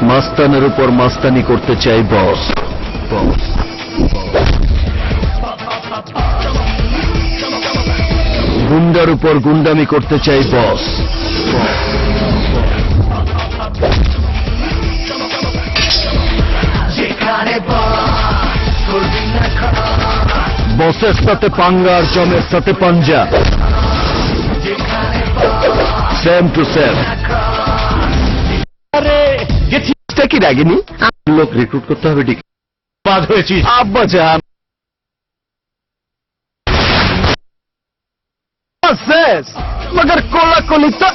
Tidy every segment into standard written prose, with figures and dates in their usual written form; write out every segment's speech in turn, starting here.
মাস্তানের উপর মাস্তানি করতে চাই বস। গুন্ডার উপর গুন্ডামি করতে চাই বস। বসের সাথে পাঙ্গা আর জমের সাথে পাঞ্জা, সেম টু সেম। আরে কি রাগিনি? লোক রিক্রুট করতে হবে ঠিক। বাদ হয়েছিস আব্বা জান। मगर कोला कोली तो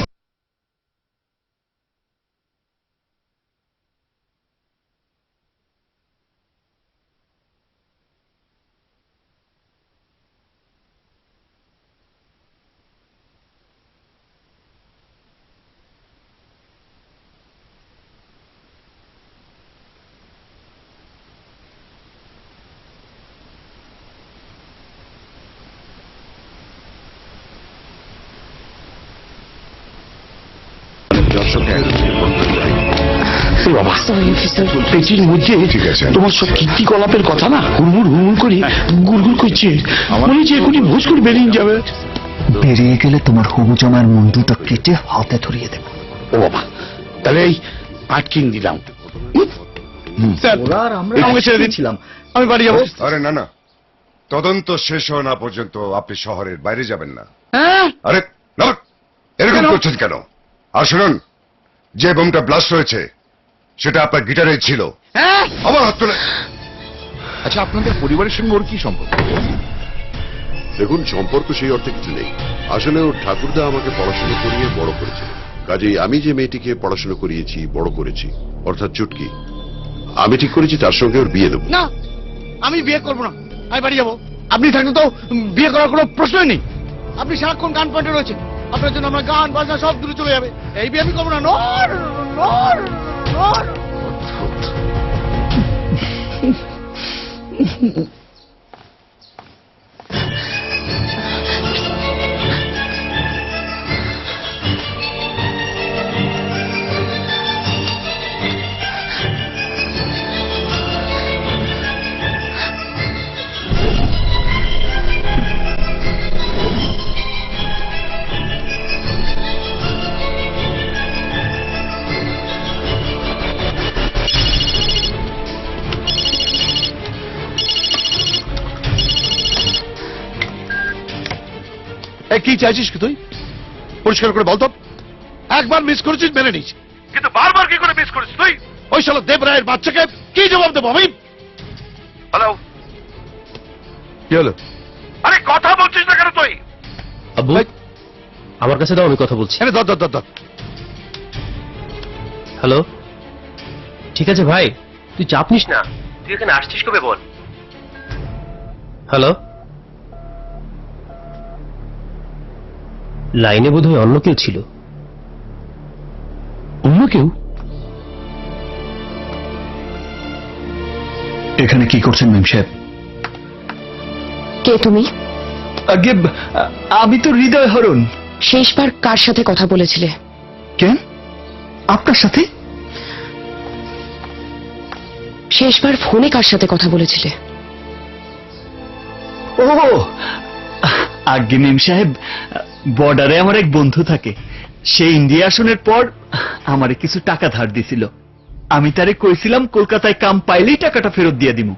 পেটির মধ্যে তোমার সব কীর্তিকলাপের কথা না হুড়মুড় হুড়মুড় করে গুড়গুড় করছে, মনে হচ্ছে এখনই ভোজ করে বেরিয়ে যাবে। বেরিয়ে গেলে তোমার হবু জামার মুন্ডুটা কেটে হাতে ধরিয়ে দেব। ও বাবা, তাহলে এই আটকিং দিলাম। আমাকে ছেড়ে দিচ্ছিলাম, আমি বাড়ি যাবো। আরে না না, তদন্ত শেষ হওয়া না পর্যন্ত আপনি শহরের বাইরে যাবেন না। আরে না, এরকম করছেন কেন? আর শুনুন, যে বোমটা ব্লাস্ট হয়েছে সেটা আপনার গিটারে ছিল। আমার হাত তুলে। আচ্ছা, আপনাদের পরিবারের সঙ্গে ওর কি সম্পর্ক? দেখুন, সম্পর্ক সেই অর্থে কিছু নেই। আসলে ওর ঠাকুরদা আমাকে পড়াশোনা করিয়ে বড় করেছে, কাজেই আমি যে মেয়েটিকে পড়াশোনা করিয়েছি, বড় করেছি, অর্থাৎ চুটকি, আমি ঠিক করেছি তার সঙ্গে ওর বিয়ে দেবো। না, আমি বিয়ে করবো না, আমি বাড়ি যাবো। আপনি থাকলে তো বিয়ে করার কোনো প্রশ্নই নেই। আপনি সারাক্ষণ গান পয়েন্টে রয়েছে, আপনার জন্য আমরা গান বাজনা সব দূরে চলে যাবে। এই বিয়ে আমি করবো না। নর নর নর। কি চাইছিস কি তুই? পরিষ্কার করে বলতো। একবার মিস করেছিস মেনে নিস, কিন্তু বারবার কি করে মিস করেছিস তুই? ওই শালা দেব রায়ের বাচ্চাকে কি জবাব দেবো আমি? হ্যালো, কি হলো? আরে কথা বলছিস না কেন তুই? আব্বু, আমার কাছে দাও, আমি কথা বলছি। হ্যালো, ঠিক আছে ভাই, তুই চাপ নিস না। তুই এখানে আসছিস কবে বল। হ্যালো, লাইনে বোধহয় অন্য কেউ ছিল। অন্য কেউ? এখানে কি করছেন মেম সাহেব? কে তুমি? আগে আমি তো হৃদয় হরণ। শেষবার কার সাথে কথা বলেছিলে? কেন, আপনার সাথে? শেষবার ফোনে কার সাথে কথা বলেছিলে? ও আগে মেম সাহেব, বর্ডারে আমার এক বন্ধু থাকে। সে ইন্ডিয়া আসনের পর আমারে কিছু টাকা ধার দিছিল। আমি তারে কইছিলাম কলকাতায় কাম পাইলেই টাকাটা ফেরত দিয়ে দিব।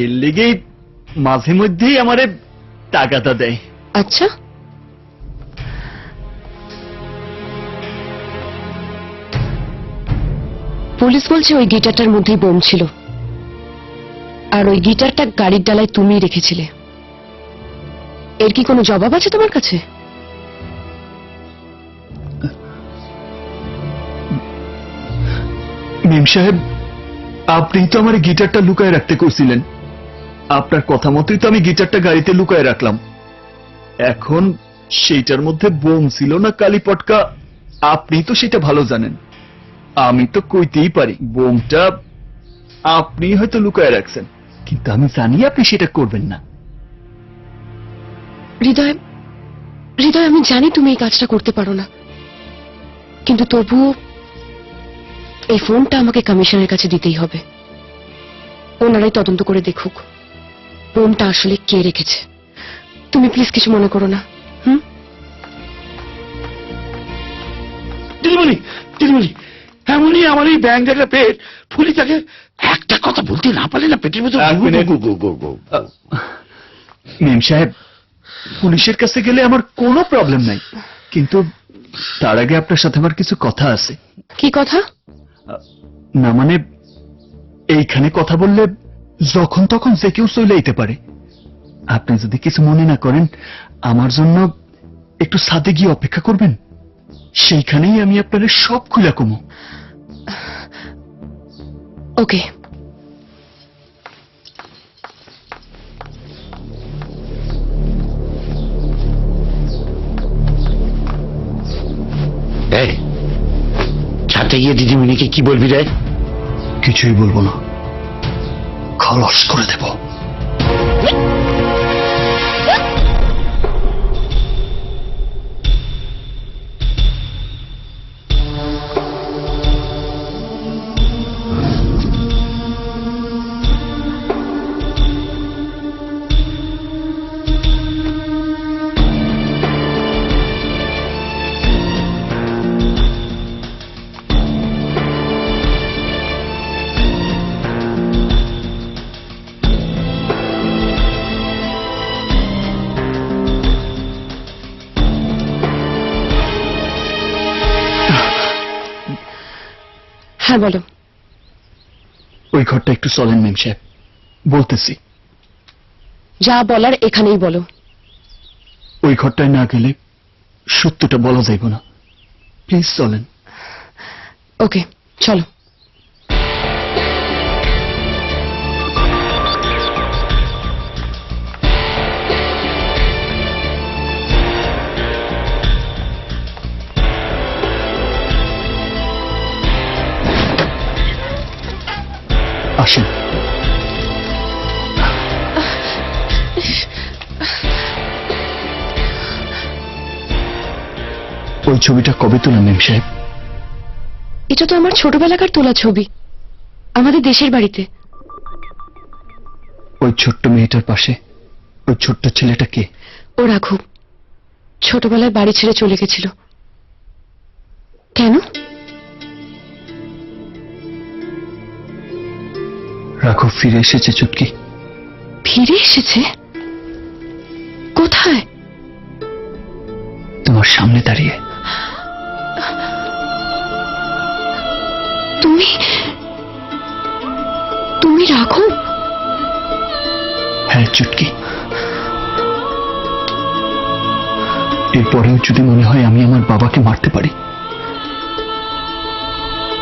এর লেগেই মাঝে মধ্যেই আমারে টাকাটা দেয়। আচ্ছা, পুলিশ বলছে ওই গিটারটার মধ্যেই বোম ছিল, আর ওই গিটারটা গাড়ির ডালায় তুমিই রেখেছিলে। এর কি কোনো জবাব আছে তোমার কাছে? মেম সাহেব, আপনি তো আমার গিটারটা লুকায় রাখতে কইছিলেন। আপনার কথা মতোই তো আমি গিটারটা গাড়িতে লুকায় রাখলাম। এখন সেইটার মধ্যে বোম ছিল না কালি পটকা, আপনি তো সেটা ভালো জানেন। আমি তো কইতেই পারি বোমটা আপনি হয়তো লুকায় রাখছেন, কিন্তু আমি জানি আপনি সেটা করবেন না। হৃদয়, হৃদয়, আমি জানি তুমি এই কাজটা করতে পারো না, কিন্তু তবুও এই ফোনটা আমাকে কমিশনের কাছে দিতেই হবে। ওনারাই তদন্ত করে দেখুক বোমটা আসলে কে রেখেছে। তুমি প্লিজ কিছু মনে করো না। দিদিমণি দিদিমণি, এমনই আমার এই ব্যাংক একটা পেট ফুলি থাকে, একটা কথা বলতে না পারলে না পেটের মধ্যে এক মিনিট। মেম সাহেব, পুলিশের কাছে গেলে আমার কোনো প্রবলেম নাই, কিন্তু তার আগে আপনার সাথে আমার কিছু কথা আছে। কি কথা? না মানে, এইখানে কথা বললে যখন তখন যে কেউ চলে যেতে পারে। আপনি যদি কিছু মনে না করেন, আমার জন্য একটু ছাদে গিয়ে অপেক্ষা করবেন। সেইখানেই আমি আপনার সব খুলে কমো। ওকে। ছাদে গিয়ে দিদিমণিকে কি বলবি রে? কিছুই বলবো না, খলস করে দেব। হ্যাঁ বলো। ওই ঘরটা একটু চলেন মেম সাহেব, বলতেছি। যা বলার এখানেই বলো। ওই ঘরটায় না গেলে সত্যটা বলা যাইব না। প্লিজ চলেন। ওকে চলো। আসেন। ওই ছবিটা কবে তোলা মেম সাহেব? এটা তো আমার ছোটবেলাকার তোলা ছবি, আমাদের দেশের বাড়িতে। ওই ছোট্ট মেয়েটার পাশে ওই ছোট্ট ছেলেটা কে? ও রাঘব, ছোটবেলায় বাড়ি ছেড়ে চলে গেছিল। কেন? রাঘব ফিরে এসেছে চুটকি। ফিরে এসেছে? কোথায়? তোমার সামনে দাঁড়িয়ে। তুমি তুমি রাঘব? হ্যাঁ চুটকি। এরপরেও যদি মনে হয় আমি আমার বাবাকে মারতে পারি,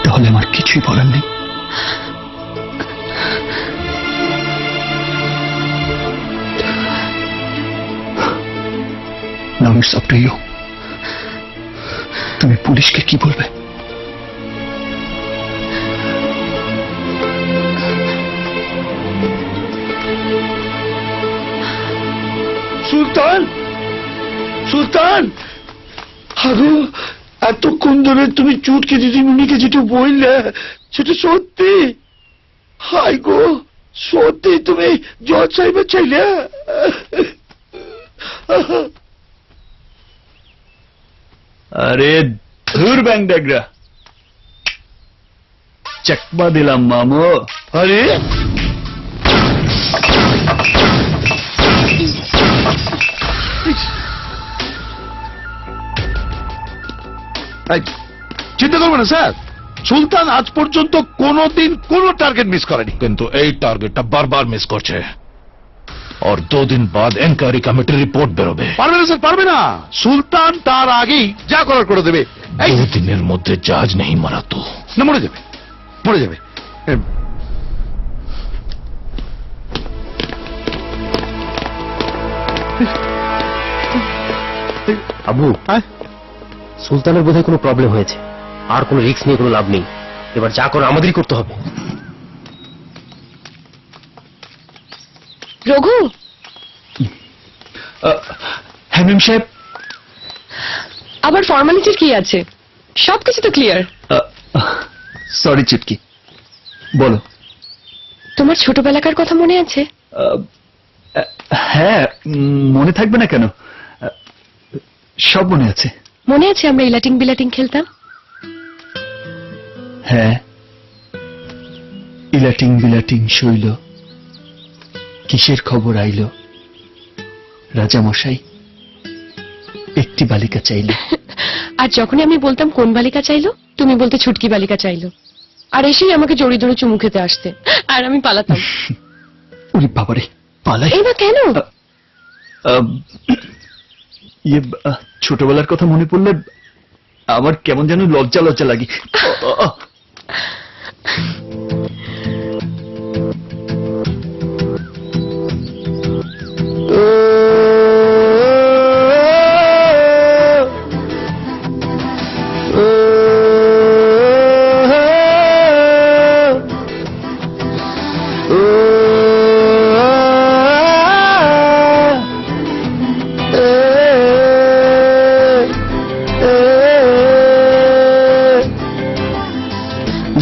তাহলে আমার কিছুই বলার নেই। Now it's up to you. তুমি পুলিশকে কি বলবে? সুলতান, সুলতান, আগো এতক্ষণ ধরে তুমি চুটকে দিদিমণিকে যেটা বললে সেটা সত্যি? হাই গো, সত্যি তুমি জজ সাহেবের চাইলে? আরে ধুর ব্যাং ড্যাগরা, চকমা দিলাম মামো। আরে চিন্তা করবেন না স্যার, সুলতান আজ পর্যন্ত কোনোদিন কোনো টার্গেট মিস করেনি, কিন্তু এই টার্গেটটা বারবার মিস করছে। और 2 दिन बाद इंक्वायरी कमेटी रिपोर्ट বেরোবে। পারবে না স্যার, পারবে না। সুলতান তার আগেই যা করার করে দেবে। 2 দিনের মধ্যে জাহাজ नहीं मरा तो না, মরে যাবে, মরে যাবে। আবু, সুলতানের বোধহয় কোনো প্রবলেম হয়েছে, আর কোনো রিস্ক নিয়ে কোনো লাভ নেই। এবার যা করো আমাদেরই করতে হবে। রঘু, হ্যাঁ মেম সাহেব। আবার ফর্মালিটির কি আছে? সবকিছু তো ক্লিয়ার। সরি চুটকি, বলো। তোমার ছোটবেলাকার কথা মনে আছে? হ্যাঁ, মনে থাকবে না কেন? সব মনে আছে। মনে আছে আমরা ইলাটিং বিলাটিং খেলতাম? হ্যাঁ, ইলাটিং বিলাটিং শৈল, কিসের খবর আইল? রাজামশাই একটি বালিকা চাইল। আর যখনই আমি বলতাম কোন বালিকা চাইলো, তুমি বলতে ছুটকি বালিকা চাইলো, আর এসেই আমাকে জড়িয়ে ধরে চুমু খেতে আসতে, আর আমি পালাতাম। ওরে বাবারে, পালাই? এই বা কেন? ইয়ে, ছোটবেলার কথা মনে পড়লে আমার কেমন যেন লজ্জা লজ্জা লাগে।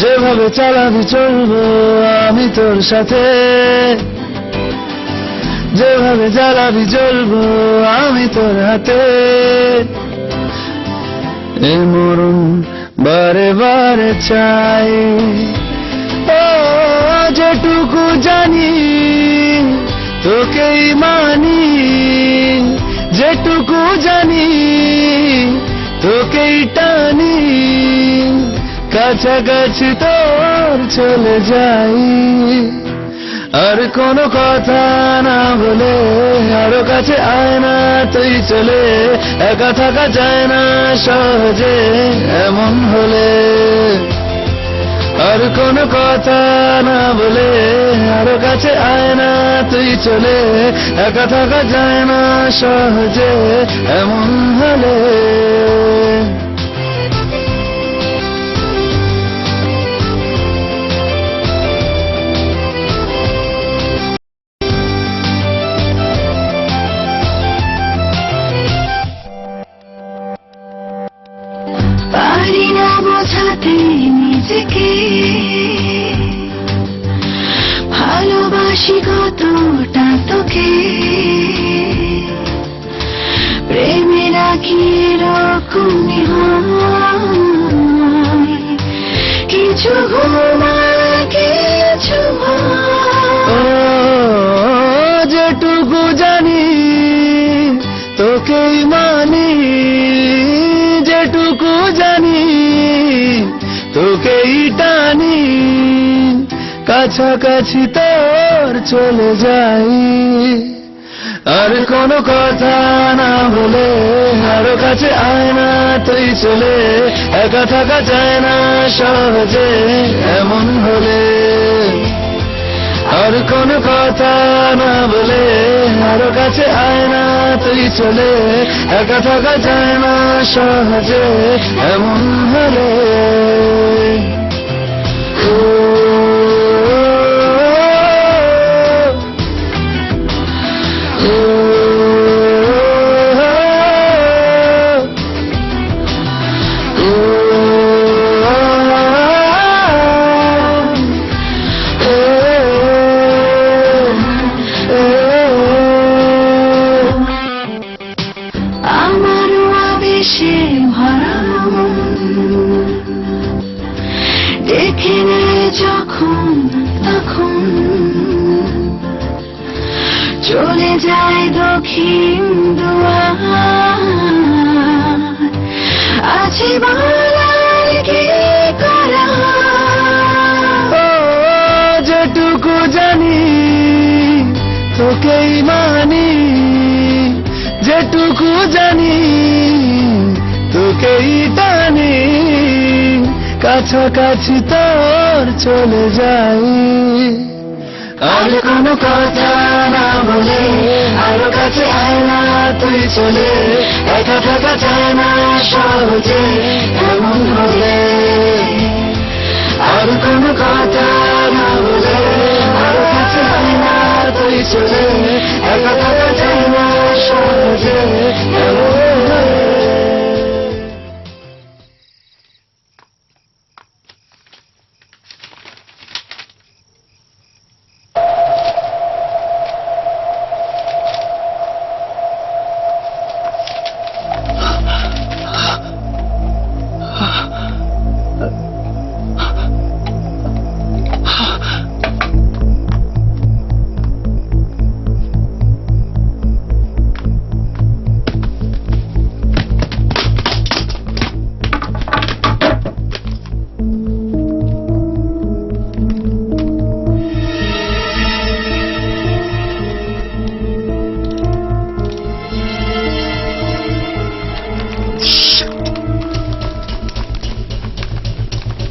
যেভাবে চালাবি চলবো আমি তোর সাথে, যেভাবে জ্বালাবি জ্বলবো আমি তোর হাতে। এ মরণ বারে বারে চাই, ও যেটুকু জানি তোকেই মানি, যেটুকু জানি তোকেই টানি, কাছাকাছি তোর চলে যাই। আর কোনো কথা না বলে আরো কাছে আয় না তুই চলে, একা থাকা যায় না সহজে এমন হলে। আর কোনো কথা না বলে আরো কাছে আয় না তুই চলে, একা থাকা যায় না সহজে এমন হলে। পারি না বোঝাতে নিজেকে, ভালোবাসি কতটা তোকে, প্রেমে রাখি এরকমই হয়, কিছু ঘুমায় কিছু যেটুকু জানি তোকেই মানি, যেটুকু জানি তোকেই টানি, কাছাকাছি তোর চলে যাই। আর কোনো কথা না বলে আরো কাছে আয় না তুই চলে, একা থাকা যায় না সহজে এমন হলে। আর কোনো কথা না বলে আরো কাছে আয় না তুই চলে, একা থাকা যায় না সহজে এমন হলে। আমারও আবেশে ভরা মন, দেখে নে যখন তখন চলে যায় দক্ষিণ দুয়ার, আছে বলার কি করা। যেটুকু জানি তোকেই মানি, যেটুকু জানি তোকেই টানি, কাছাকাছি তোর চলে যাই। আর কোনো কথা না বলে আরো কাছে আয় না তুই চলে, একা থাকা যায় না সহজে এমন হলে। আর কোনো কথা না বলে আরো কাছে আয় না তুই চলে, একা থাকা যায় না সহজে এমন হলে।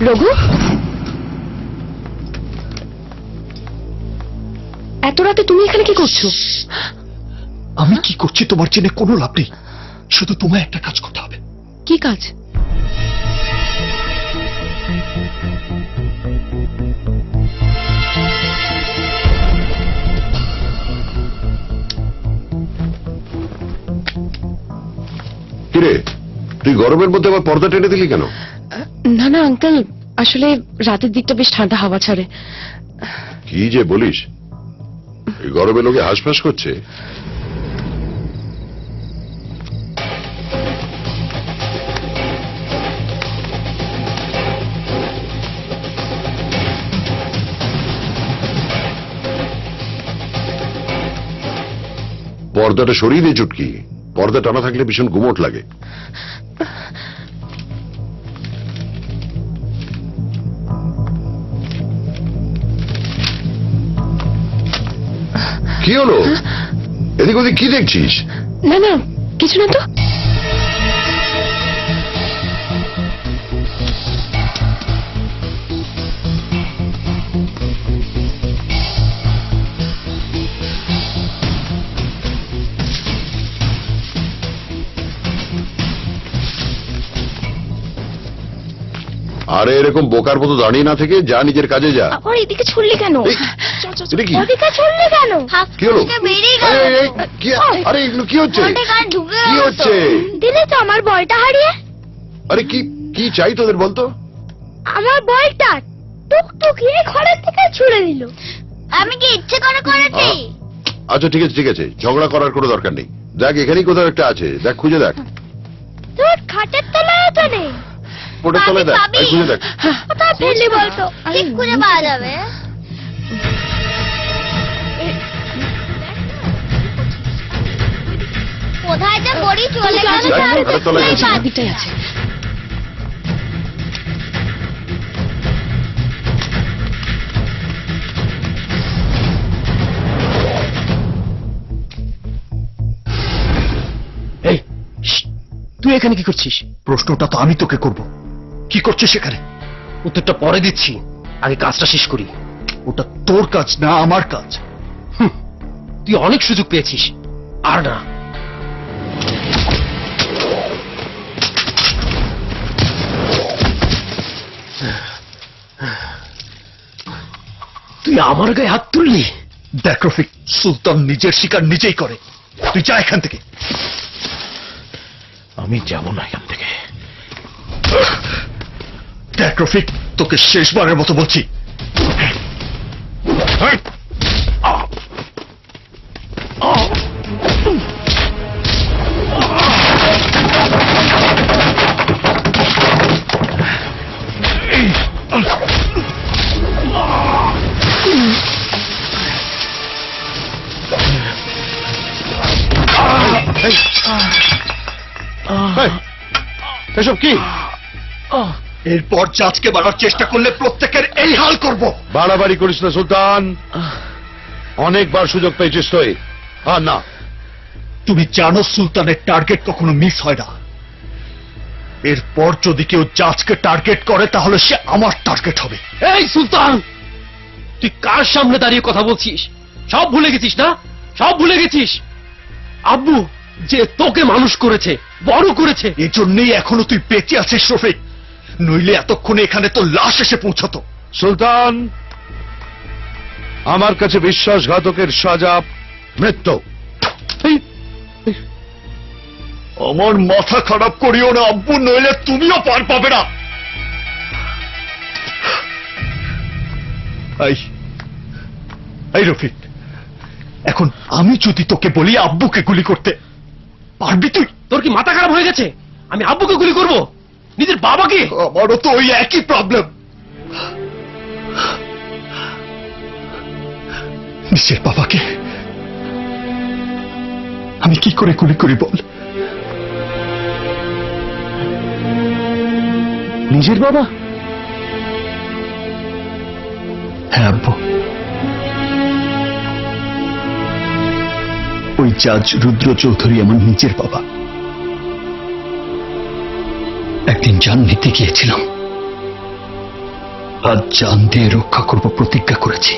রঘু, এত রাতে তুমি এখানে কি করছো? আমি কি করছি তোমার জেনে কোনো লাভ নেই, শুধু তোমায় একটা কাজ করতে হবে। কি কাজ? কিরে, তুই গরমের মধ্যে আবার পর্দা টেনে দিলি কেন? না না আঙ্কেল, আসলে রাতের দিকটা বেশ ঠান্ডা হাওয়া ছাড়ে। কি যে বলিস, এই গরমে লোকে হাঁসফাঁস করছে। পর্দাটা সরিয়ে নে চুটকি, পর্দা টানা থাকলে ভীষণ গুমোট লাগে। কি হলো, এদিক ওদিক কি দেখছিস? না না, কিছু না তো। আরে এরকম বোকার মতো দাঁড়িয়ে না থেকে যা, নিজের কাজে যা। আবার এদিকে ছুড়লি কেন? এই, এটা কি? ওদিকে ছুড়লি কেন? কি হলো? বেরিয়ে এই, এই, এই, আরে এগুলো কি হচ্ছে? কি হচ্ছে? দিলে তো আমার বলটা হারিয়ে। আরে কি কি চাই তোদের বলতো? আমার বলটা টুকটুকি ঘরের থেকে ছুড়ে দিল। আমি কি ইচ্ছে করে করেছি? আচ্ছা ঠিক আছে ঠিক আছে, ঝগড়া করার কোনো দরকার নেই। দেখ এখানেই কোথাও একটা আছে, দেখ খুঁজে দেখ। তোর খাটের তলায় তো নেই। পোটের তলায় দেখ, এই খুঁজে দেখ। কোথায় ফেললি বলতো? ঠিক খুঁজে পাওয়া যাবে। কোথায় যে পড়ি চলে গেল। দেখ, খাটের তলায় গেছে। দিকটাই আছে। এই, শ্শ্, তুই এখানে কি করছিস? প্রশ্নটা তো আমি তোকে করব, কি করছিস সেখানে? উত্তরটা পরে দিচ্ছি, আগে কাজটা শেষ করি। ওটা তোর কাজ না আমার কাজ। তুই অনেক সুযোগ পেয়েছিস, আর না। তুই আমার গায়ে হাত তুললি? দেখ রফিক, সুলতান নিজের শিকার নিজেই করে, তুই যা এখান থেকে। আমি যাব না এখান থেকে। দেখ রফিক, তোকে শেষবারের মতো বলছি, এসব কি? এরপর জাজকে বাড়ার চেষ্টা করলে প্রত্যেকের এই হাল করব। বাড়াবাড়ি করিস না সুলতান, অনেকবার সুযোগ পেয়েছিস তুই। আর না, তুমি জানো সুলতানের টার্গেট কখনো মিস হয় না। এরপর যদি কেউ জাজকে টার্গেট করে তাহলে সে আমার টার্গেট হবে। এই সুলতান, তুই কার সামনে দাঁড়িয়ে কথা বলছিস? সব ভুলে গেছিস না? সব ভুলে গেছিস? আব্বু যে তোকে মানুষ করেছে, বড় করেছে। এজন্যই এখনো তুই বেঁচে আছিস রফিক, নইলে এতক্ষণে এখানে তো লাশ এসে পৌঁছাতো। সুলতান, আমার কাছে বিশ্বাসঘাতকের সাজা মৃত্যু। আমার মাথা খারাপ করিও না আব্বু, নইলে তুমিও পার পাবে না। এই রফিক, এখন আমি যদি তোকে বলি আব্বুকে গুলি করতে, পারবি তুই? তোর কি মাথা খারাপ হয়ে গেছে? আমি আব্বুকে গুলি করব? নিজের বাবাকে? আমারও তো ওই একই প্রবলেম। নিজের বাবাকে আমি কি করে গুলি করি বল? নিজের বাবা? হ্যাঁ আব্বু, ওই জাজ রুদ্র চৌধুরী আমার নিজের বাবা। একদিন জান নিতে গিয়েছিলাম, আজ জান দিয়ে রক্ষা করব প্রতিজ্ঞা করেছি।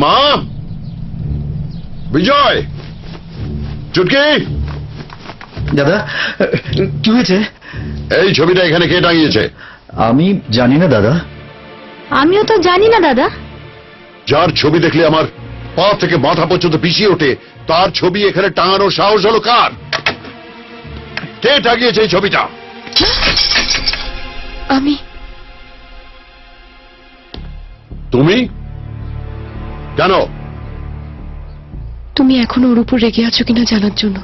মা, বিজয়, চুটকি, দাদা, কি হয়েছে? এই ছবিটা এখানে কে টাঙিয়েছে? আমি জানি না দাদা। আমিও তো জানি না দাদা। যার ছবি দেখলে আমার পা থেকে মাথা পর্যন্ত পিছিয়ে ওঠে, তার ছবি এখানে টাঙানোর সাহস হলো কার? কে টাঙিয়েছে এই ছবিটা? আমি। তুমি? কেন? তুমি এখনো ওর উপর রেগে আছো কিনা জানার জন্য।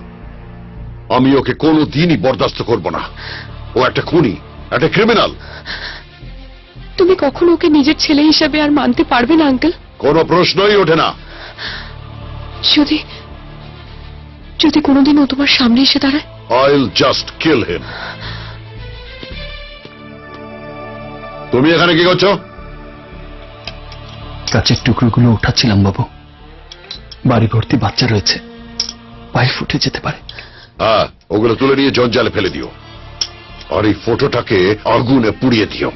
আমি ওকে কোনো দিনই বরদাস্ত করব না। ও একটা খুনি, একটা ক্রিমিনাল। তুমি কখনো ওকে নিজের ছেলে হিসাবে আর মানতে পারবে না আঙ্কেল? কোনো প্রশ্নই ওঠে না। যদি যদি কোনোদিন ও তোমার সামনে এসে দাঁড়ায়? I'll just kill him. তুমি এখানে কি করছো? কাচের টুকরোগুলো উঠাচ্ছিলাম বাবু। বাড়ি ভর্তি বাচ্চা রয়েছে, পায়ে ফুটে যেতে পারে। হ্যাঁ, ওগুলো তুলে নিয়ে জঞ্জালে ফেলে দিও। আর এই ফটোটাকে আগুনে পুড়িয়ে দিও।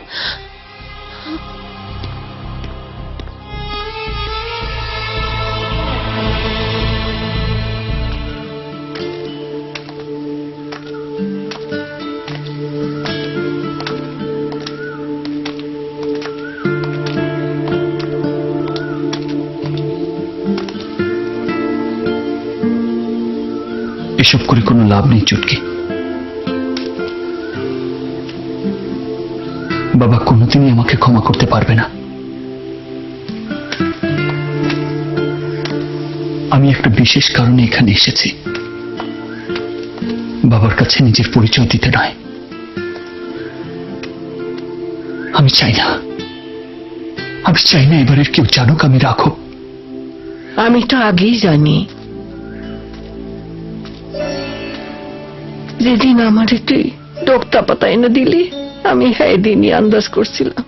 এসব করে কোনো লাভ নেই চুটকি। বাবা কোনোদিনই আমাকে ক্ষমা করতে পারবে না। আমি একটা বিশেষ কারণে এখানে এসেছি, বাবার কাছে নিজের পরিচয় দিতে নয়। আমি চাই না এবারের কেউ জানুক আমি রাঘব। আমি তো আগেই জানি। যেদিন আমারে তুই ডোক্তা পাতা এনে দিলি, আমি হ্যাঁ দিনই আন্দাজ করছিলাম।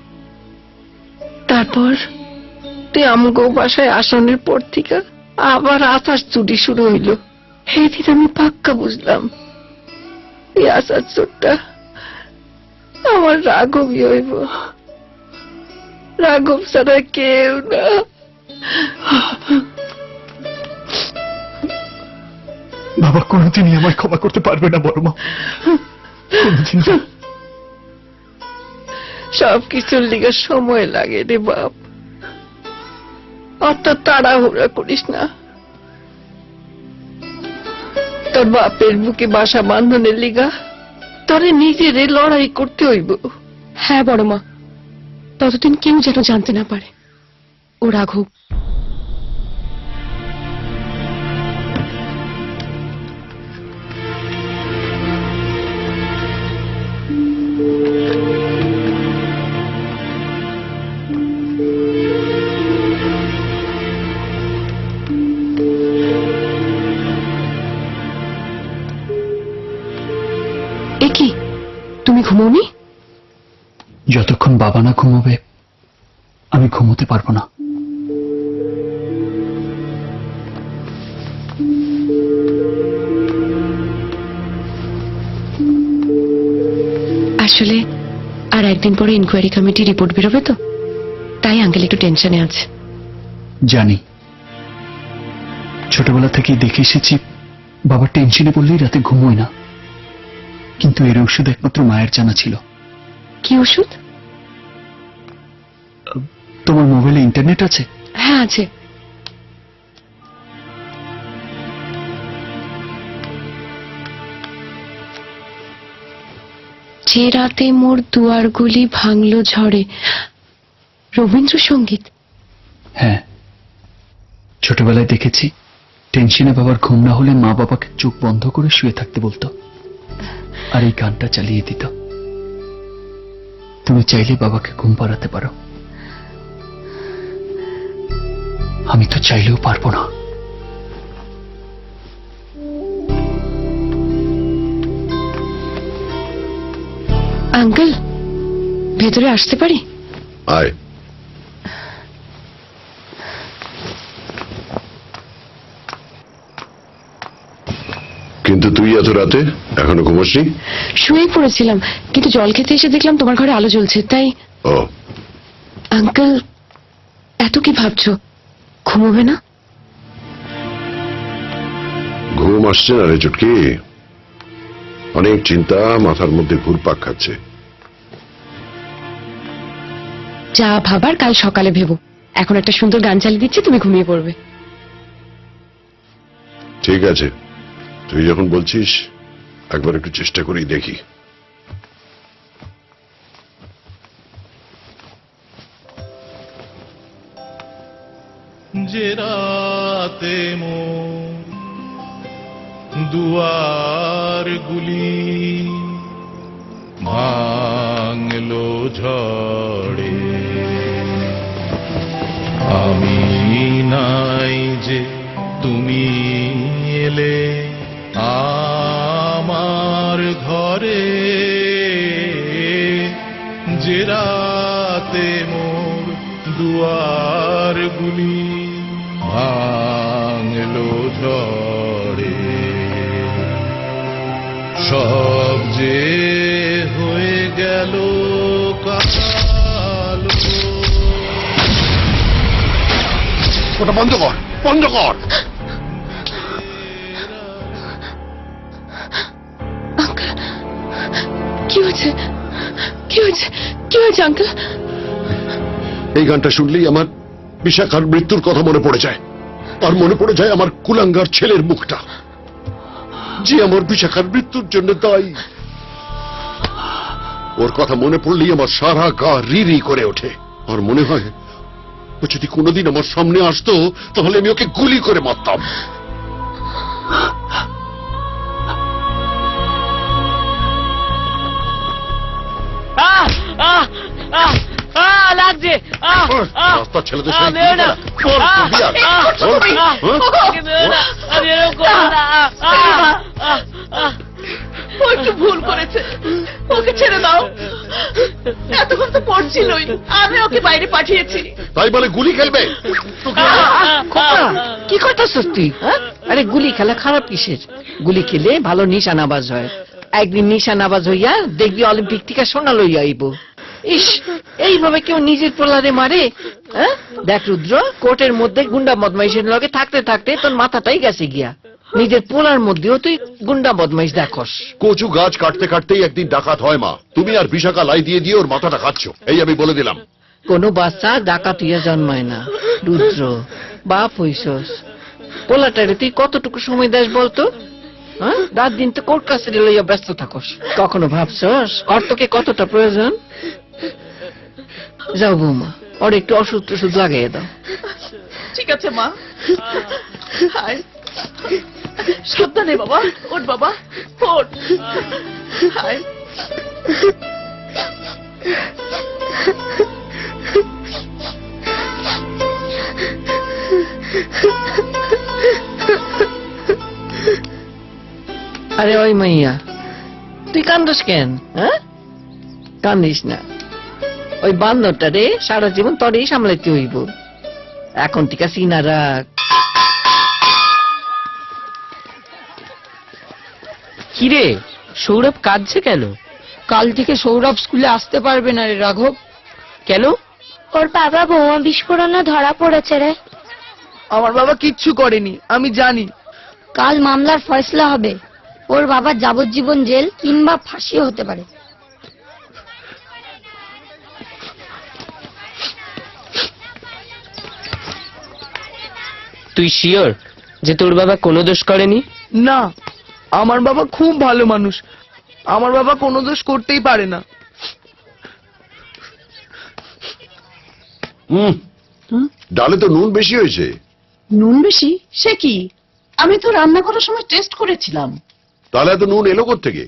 তারপর তুই আমগো বাসায় আসানোর পর থেকে আবার আচার চুরি শুরু হইল। সেদিন আমি পাক্কা বুঝলাম এই আচার চোরটা আমার রাঘবই হইব। রাঘব ছাড়া কেউ না। বাবা কোনোদিনই আমায় ক্ষমা করতে পারবে না বড় মা, কোনোদিন না। সবকিছুর লিগে সময় লাগে রে বাপ, অত তাড়াহুড়া করিস না। তোর বাপের বুকে বাসা বাঁধনের লিগা তোরে নিজেরে লড়াই করতে হইব। হ্যাঁ বড় মা, ততদিন কেউ যেন জানতে না পারে ও রাঘব। এ কি, তুমি ঘুমোনি? যতক্ষণ বাবা না ঘুমোবে আমি ঘুমোতে পারবো না। আসলে আর একদিন পরে ইনকোয়ারি কমিটি রিপোর্ট বেরোবে তো, তাই আঙ্কেল একটু টেনশনে আছে। জানি, ছোটবেলা থেকেই দেখে এসেছি বাবা টেনশনে পড়লেই রাতে ঘুমোয় না। কিন্তু এর ওষুধ একমাত্র মায়ের জানা ছিল। কি ওষুধ? তোমার মোবাইলে ইন্টারনেট আছে? হ্যাঁ আছে। যে রাতে মোর দুয়ারগুলি ভাঙলো ঝড়ে, রবীন্দ্রসঙ্গীত। হ্যাঁ, ছোটবেলায় দেখেছি টেনশনে বাবার ঘুম না হলে মা বাবাকে চোখ বন্ধ করে শুয়ে থাকতে বলতো, আর এই গানটা চালিয়ে দিত। তুমি চাইলে বাবাকে ঘুম পাড়াতে পারো, আমি তো চাইলেও পারবো না। আঙ্কেল, ভেতরে আসতে পারি? আয়। কিন্তু তুই এত রাতে এখনো ঘুমাসনি? শুয়ে পড়েছিলাম, কিন্তু জল খেতে এসে দেখলাম তোমার ঘরে আলো জ্বলছে, তাই। ও, আঙ্কেল, এত কি ভাবছো? ঘুমোবে না? ঘুম আসছে না রে চুটকি, অনেক চিন্তা মাথার মধ্যে ঘুরপাক খাচ্ছে। যা ভাবার কাল সকালে ভেবো। এখন একটা সুন্দর গান চালিয়ে দিচ্ছি, তুমি ঘুমিয়ে পড়বে। ঠিক আছে, তুই যখন বলছিস একবার একটু চেষ্টা করেই দেখি। যে রাতে মোর দুয়ার গুলি ভাঙলো ঝড়ে, আমি নাই যে তুমি এলে আমার ঘরে, যে রাতে মোর দুয়ার গুলি ভাঙলো ঝড়ে, সব যে হয়ে গেল কালো। ওটা বন্ধ কর, বন্ধ কর। আঙ্কেল, কি হয়েছে? কি হয়েছে? কি হয়েছে আঙ্কেল? এই গানটা শুনলেই আমার বিশাখার মৃত্যুর কথা মনে পড়ে যায়, আর মনে পড়ে যায় আমার কুলাঙ্গার ছেলের মুখটা, যে আমার বিশাখার মৃত্যুর জন্য দায়ী। ওর কথা মনে পড়লেই আমার সারা গা রি রি করে ওঠে, আর মনে হয় ও যদি কোনোদিন আমার সামনে আসতো তাহলে আমি ওকে গুলি করে মারতাম। লাগছে। রাস্তার ছেলেদের সঙ্গে কি করা? চল, চল, ও একটু ভুল করেছে, ওকে ছেড়ে দাও। এতক্ষণ তো পড়ছিলই, আমি ওকে বাইরে পাঠিয়েছি। তাই বলে গুলি খেলবে? কি করতেছিস তুই? আরে গুলি খেলা খারাপ কিসের? গুলি খেলে ভালো নিশানাবাজ হয়। একদিন নিশানাবাজ হইয়া দেখবি অলিম্পিক থেকে সোনা লইয়া আইব। ইস, এইভাবে কেউ নিজের পোলারে মারে? দেখ রুদ্র, কোর্টের মধ্যে গুন্ডা বদমাইশের লগে থাকতে থাকতে তোর মাথাটাই গেছে গিয়া। নিজের পোলার মধ্যেও তুই গুন্ডা বদমাইশ দেখস। কচু গাছ কাটতে কাটতেই একদিন ডাকাত হয় মা। তুমি আর বিশাখা লাই দিয়ে দিয়ে ওর মাথাটা খাচ্ছ, এই আমি বলে দিলাম। কোনো বাচ্চা ডাকাত হইয়া জন্মায় না রুদ্র, বাপ হইছস। পোলাটারে তুই কতটুকু সময় দেস বলতো? রাত দিন তো কোর্ট কাছারি লইয়া ব্যস্ত থাকস, কখনো ভাবছস ওর তোকে কতটা প্রয়োজন? যাও বৌমা, ওর একটু ওষুধ টষুধ লাগাইয়ে দাও। ঠিক আছে মা। সাবধানে বাবা, ওঠ বাবা, ওঠ। হায়, আরে ওই মাইয়া, তুই কান্দস কেন? কান্দিস না, ওই বান্দরটা রে সারা জীবন তোরই সামলাইতে হইব। এখন থেকে সিনা রাখ। কিরে, সৌরভ কাঁদছে কেন? কাল থেকে সৌরভ স্কুলে আসতে পারবে না রে রাঘব। কেন? ওর বাবা বোমা বিস্ফোরণে ধরা পড়েছে রে। আমার বাবা কিচ্ছু করেনি, আমি জানি। কাল মামলার ফয়সলা হবে, ওর বাবার যাবজ্জীবন জেল কিংবা ফাঁসিও হতে পারে। তুই শিওর যে তোর বাবা কোনো দোষ করেনি? না, আমার বাবা খুব ভালো মানুষ, আমার বাবা কোনো দোষ করতেই পারে না। ডালে তো নুন বেশি হয়েছে। নুন বেশি? সে কি, আমি তো রান্না করার সময় টেস্ট করেছিলাম। তাহলে এত নুন এলো কোত্থেকে?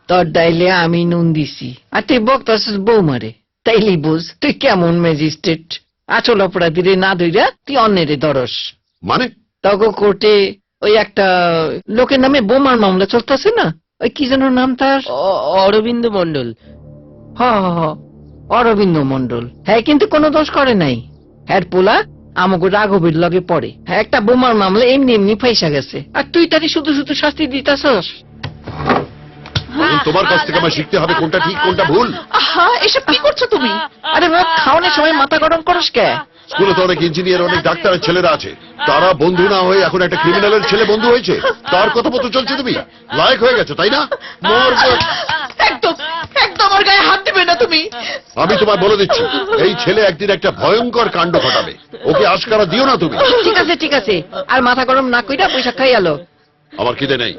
তোর ডাইলে আমি নুন দিছি, আর তুই বকতাছিস বৌমারে। তাইলেই বুঝ তুই কেমন ম্যাজিস্ট্রেট। আসল অপরাধীরে না ধইরা তুই অন্যেরে ধরস। মানে? তগো কোর্টে ওই একটা লোকের নামে বোমার মামলা চলতেছে না, ওই কি যেন নাম তার? অরবিন্দ মন্ডল। হ হ হ, অরবিন্দ মন্ডল। হ্যাঁ, কিন্তু কোনো দোষ করে নাই। হ্যাঁ পোলা আমাকে রাঘবের লগে পড়ে একটা বোমার মামলা এমনি এমনি পয়সা গেছে আর তুই তাকে শুধু শুধু শাস্তি দিতাছস। এখন তোমার কাছ থেকে আমার শিখতে হবে কোনটা ঠিক কোনটা ভুল। আহা, এসব কি করছো তুমি? আরে বাবা, খাওয়ানোর সময় মাথা গরম করস কে? স্কুলে তো অনেক ইঞ্জিনিয়ার অনেক ডাক্তারের ছেলেরা আছে, তারা বন্ধু না হয়ে এখন একটা ক্রিমিনালের ছেলে বন্ধু হয়েছে, তার কথা মতো চলছে তুমি? লায়ক হয়ে গেছো তাই না? একদম একদম ওর গায়ে হাত দিবে না তুমি। আমি তোমায় বলে দিচ্ছি, এই ছেলে একদিন একটা ভয়ঙ্কর কাণ্ড ঘটাবে, ওকে আশকারা দিও না তুমি। ঠিক আছে আর মাথা গরম না কইরা পয়সা খাই আলো। আমার খিদে নেই।